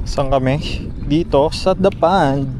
Saan kami? Dito sa The Pond.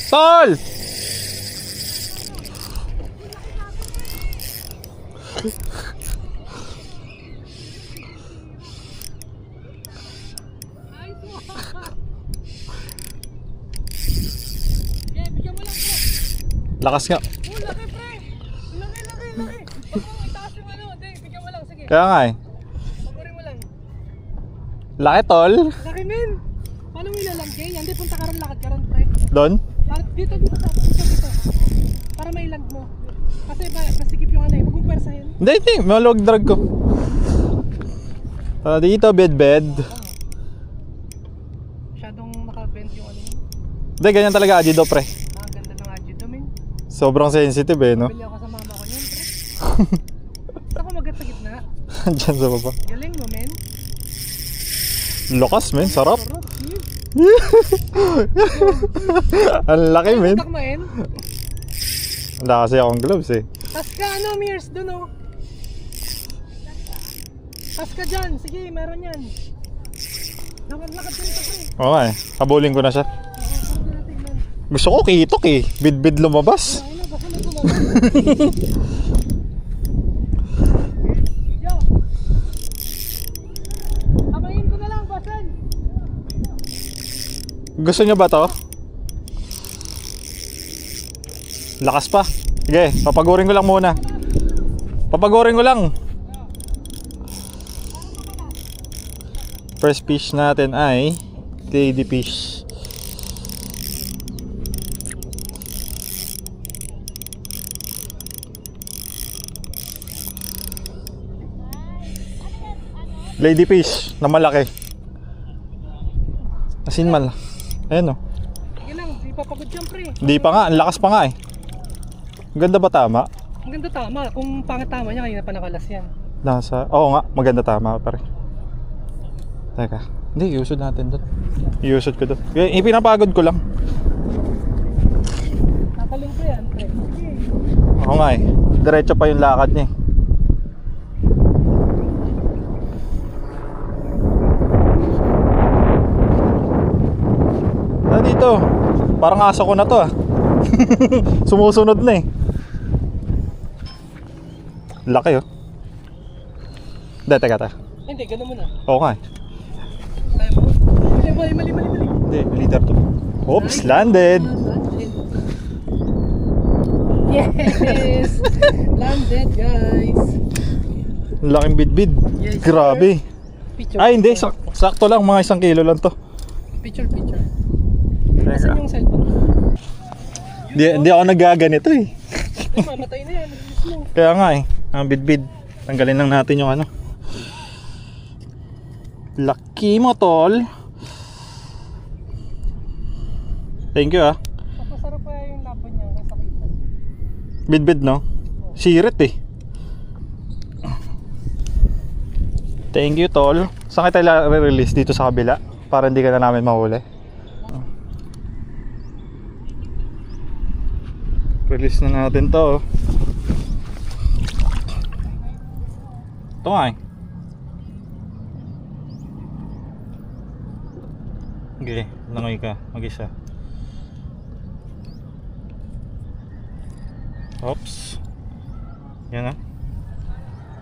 Tol! Lakas nga. Oh, laki pre! Laki! Itaas yung ano, hindi, bigyan mo lang, sige. Kaya nga eh. Pagurin mo lang. Laki tol. Laki men! Paano mo ilalangkay? Hindi, punta ka ron, lakad ka ron pre. Doon? Dito. Para mailag mo. Kasi masikip yung ano eh, huwag mong pwersahin. Hindi. Maluwag drag ko. Dito, bed. Masyadong nakabent yung ano yun. Hindi, ganyan talaga Ajido pre. Ang ganda ng Ajido men. Sobrang sensitive eh, no? Bili ako sa mama ko yun pre. Gusto ko magat sa gitna. Diyan sa baba. Galing mo men. Lokas men, sarap. Sarap. Ang laki men. Takmain. Wala kasi akong gloves eh. Tas ka ano, Mears, dun oh. Tas ka dyan, sige, meron yan. Lakad ka nito pre. Oo nga eh, habulin ko na siya. Gusto ko kitok eh, bid lumabas. Ayun na, baka na gumagano. Yo! Amayin ko na lang, basan. Gusto nyo ba to? Lakas pa. Sige, papagurin ko lang muna. Papagurin ko lang. First fish natin ay ladyfish. Ladyfish na malaki. Asin mal. Ayan o. Sige lang, di papagod yan pre. Hindi pa nga, ang lakas pa nga eh. Ganda ba tama? Ang ganda tama, kung pangit tama niya, kanina pa nakalas yan. Nasa, oo nga, maganda tama pare. Teka, hindi, iusod natin doon. Iusod ko doon. Ipinapagod ko lang. Tataling ko yan pre. Oo nga eh, diretso pa yung lakad niya eh. Dito, parang aso ko na to ah. Sumusunod na eh. Laki oh. Hindi, teka. Hindi, gano'n mo na. Oo nga eh. Kaya mo? Mali. Hindi, leader to. Oops, landed. Yes! Landed guys! Laking bidbid. Yes, Grabe. Picture. Ay hindi, sakto lang, mga 1 kilo lang to. Picture. Teka. Nasaan yung cellphone? Hindi ako nagaganito eh. Ay, mamatay na yan. Mo. Kaya nga eh, ang bidbid. Tanggalin lang natin yung ano. Laki mo tol. Thank you ah. Masarap pa yung laban niya kaysa kita. Bidbid no? Sirit eh. Thank you tol. Saan kita i-release? Dito sa kabila? Para hindi ka na namin mahuli. Release na natin to. Ito nga eh. Okay, langoy ka. Mag-isa. Oops. Yan na.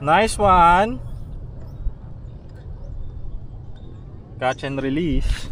Nice one. Catch and release.